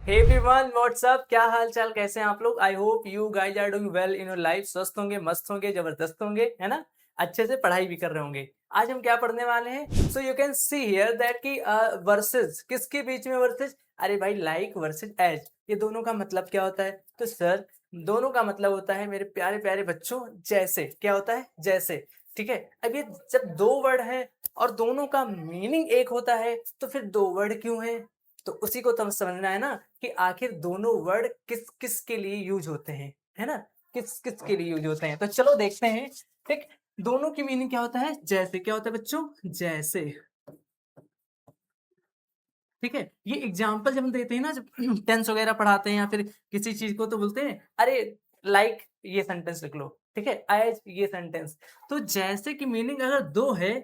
Hey everyone what's up, क्या हाल चाल, कैसे हैं आप लोग। I hope you guys are doing well in your life. स्वस्थ होंगे, मस्त होंगे, जबरदस्त होंगे, है ना। अच्छे से पढ़ाई भी कर रहे होंगे। आज हम क्या पढ़ने वाले हैं। So you can see here that कि वर्सेस किसके बीच में वर्सेस। अरे भाई, लाइक वर्सेस एज, ये दोनों का मतलब क्या होता है। तो सर, दोनों का मतलब होता है मेरे प्यारे प्यारे बच्चों, जैसे। क्या होता है, जैसे। ठीक है। अब ये जब दो वर्ड हैं और दोनों का मीनिंग एक होता है, तो फिर दो वर्ड क्यों है। तो उसी को तो समझना है ना कि आखिर दोनों वर्ड किस किस के लिए यूज होते हैं, है ना। किस किस के लिए यूज होते हैं, तो चलो देखते हैं। ठीक। दोनों की मीनिंग क्या होता है। जैसे क्या होता है बच्चों, जैसे। ठीक है। ये एग्जाम्पल जब हम देते हैं ना, जब टेंस वगैरह पढ़ाते हैं या फिर किसी चीज को, तो बोलते हैं अरे लाइक ये सेंटेंस लिख लो। ठीक है, एज ये सेंटेंस। तो जैसे की मीनिंग अगर दो है,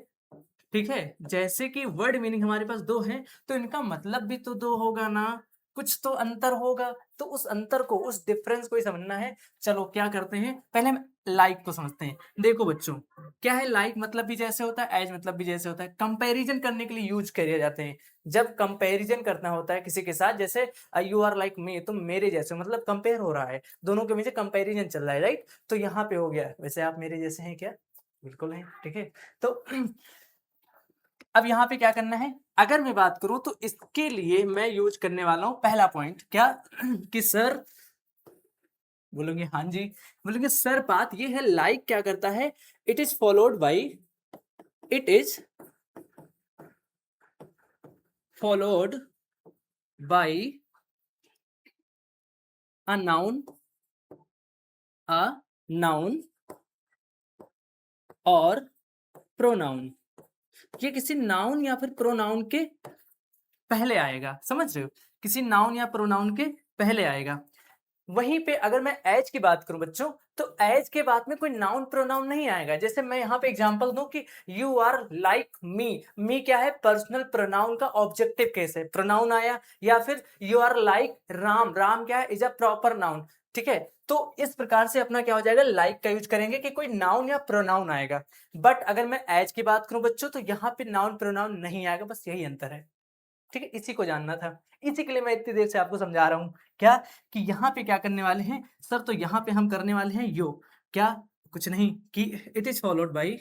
ठीक है, जैसे कि वर्ड मीनिंग हमारे पास दो हैं, तो इनका मतलब भी तो दो होगा ना। कुछ तो अंतर होगा। तो उस अंतर को, उस डिफरेंस को ही समझना है। चलो क्या करते हैं, पहले हम लाइक को समझते हैं। देखो बच्चों, क्या है लाइक, मतलब भी जैसे होता है, एज मतलब भी जैसे होता है। कंपैरिजन करने के लिए यूज करे जाते हैं। जब कंपैरिजन करना होता है किसी के साथ, जैसे यू आर लाइक मी, तुम मेरे जैसे हो, मतलब कंपेयर हो रहा है, दोनों के बीच कंपैरिजन चल रहा है, राइट। तो यहाँ पे हो गया, वैसे आप मेरे जैसे हैं क्या। बिल्कुल है, ठीक है। तो अब यहाँ पे क्या करना है, अगर मैं बात करूं तो इसके लिए मैं यूज करने वाला हूं पहला पॉइंट क्या कि सर, बोलोगे हाँ जी, बोलोगे सर बात ये है, लाइक क्या करता है, it is followed by, it is followed by a noun, a noun और प्रोनाउन। ये किसी नाउन या फिर प्रोनाउन के पहले आएगा, समझ रहे हो, किसी नाउन या प्रोनाउन के पहले आएगा। वहीं पे अगर मैं एज की बात करूं बच्चों, तो एज के बाद में कोई नाउन प्रोनाउन नहीं आएगा। जैसे मैं यहाँ पे एग्जांपल दूं कि you are like me, me क्या है, पर्सनल प्रोनाउन का ऑब्जेक्टिव केस है, प्रोनाउन आया। या फिर you are like Ram, Ram क्या है, इज अ प्रॉपर नाउन। ठीक है। तो इस प्रकार से अपना क्या हो जाएगा, लाइक का यूज करेंगे कि कोई नाउन या प्रोनाउन आएगा। बट अगर मैं एज की बात करूं बच्चों, तो यहाँ पे नाउन प्रोनाउन नहीं आएगा, बस यही अंतर है। ठीक है, इसी को जानना था। इसी के लिए मैं इतनी देर से आपको समझा रहा हूं। क्या, कि यहाँ पे क्या करने वाले हैं सर, तो यहाँ पे हम करने वाले हैं यो, क्या, कुछ नहीं, कि it is followed by,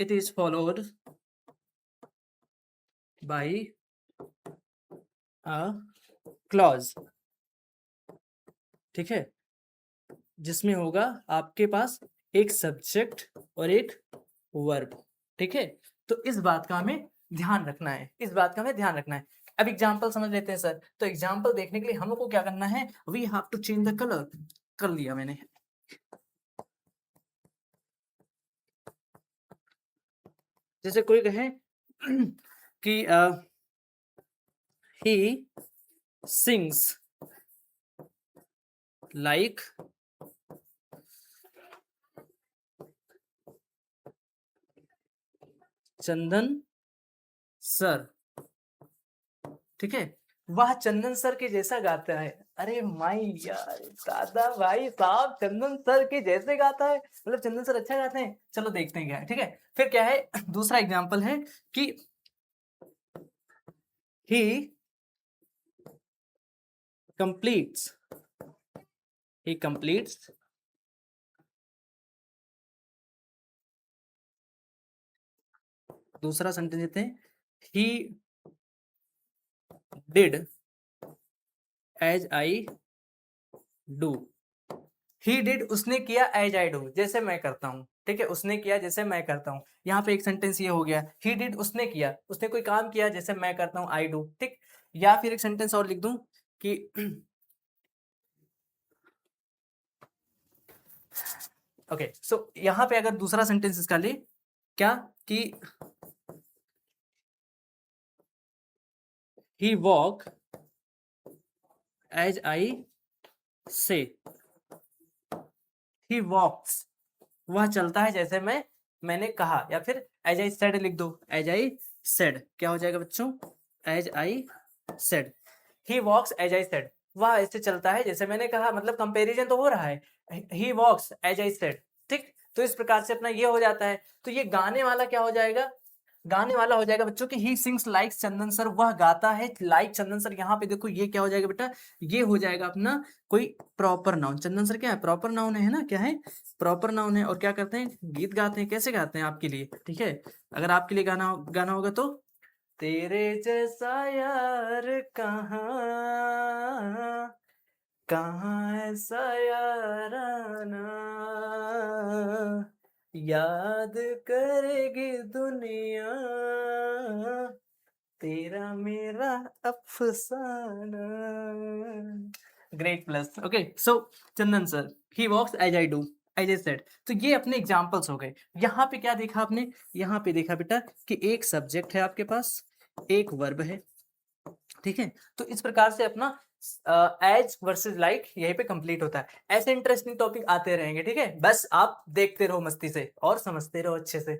it is followed by a clause. ठीक है, जिसमें होगा आपके पास एक सब्जेक्ट और एक वर्ब। ठीक है। तो इस बात का हमें ध्यान रखना है, इस बात का हमें ध्यान रखना है। अब एग्जाम्पल समझ लेते हैं सर। तो एग्जाम्पल देखने के लिए हमको क्या करना है, we have to change the colour. कर लिया मैंने। जैसे कोई कहे कि he sings like Chandan sir. ठीक है, वह चंदन सर के जैसा गाता है। अरे माई यार, दादा भाई साहब चंदन सर के जैसे गाता है, मतलब चंदन सर अच्छा गाते हैं। चलो देखते हैं क्या है। ठीक है, फिर क्या है, दूसरा एग्जांपल है कि ही कंप्लीट्स, ही कंप्लीट्स दूसरा सेंटेंस देते हैं, he did as I do. He did उसने किया, एज आई डू जैसे मैं करता हूँ। ठीक है, उसने किया जैसे मैं करता हूँ। यहाँ पे एक सेंटेंस ये हो गया, ही डिड उसने किया, उसने कोई काम किया जैसे मैं करता हूँ, आई डू। ठीक। या फिर एक सेंटेंस और लिख दूं कि ओके, सो यहाँ पे अगर दूसरा सेंटेंस इसका ले, क्या, कि ही वॉक एज आई से, ही वॉक्स वह चलता है जैसे मैंने कहा। या फिर एज आई सेड लिख दो, एज आई सेड क्या हो जाएगा बच्चों, as I said. He walks as I said, वह ऐसे चलता है जैसे मैंने कहा, मतलब कंपैरिजन तो हो रहा है। ही वॉक्स एज आई सेड। ठीक। तो इस प्रकार से अपना ये हो जाता है। तो ये गाने वाला क्या हो जाएगा, गाने वाला हो जाएगा बच्चों कि he sings like Chandan sir, वह गाता है लाइक चंदन सर। यहाँ पे देखो ये क्या हो जाएगा बेटा, ये हो जाएगा अपना कोई प्रॉपर नाउन। चंदन सर क्या है, प्रॉपर नाउन है ना, क्या है, प्रॉपर नाउन है। और क्या करते हैं, गीत गाते हैं। कैसे गाते हैं आपके लिए, ठीक है, अगर आपके लिए गाना गाना होगा तो तेरे जैसा यार कहाँ, कहाँ ऐसा याराना, याद करेगी दुनिया तेरा मेरा अफसाना। Great plus. Okay so Chandan sir, he walks as I do, as I said. तो ये अपने एग्जाम्पल्स हो गए। यहाँ पे क्या देखा आपने, यहाँ पे देखा बेटा कि एक सब्जेक्ट है आपके पास, एक वर्ब है, ठीक है। तो इस प्रकार से अपना एज वर्सेस लाइक यहीं पे कंप्लीट होता है। ऐसे इंटरेस्टिंग टॉपिक आते रहेंगे, ठीक है, बस आप देखते रहो मस्ती से और समझते रहो अच्छे से।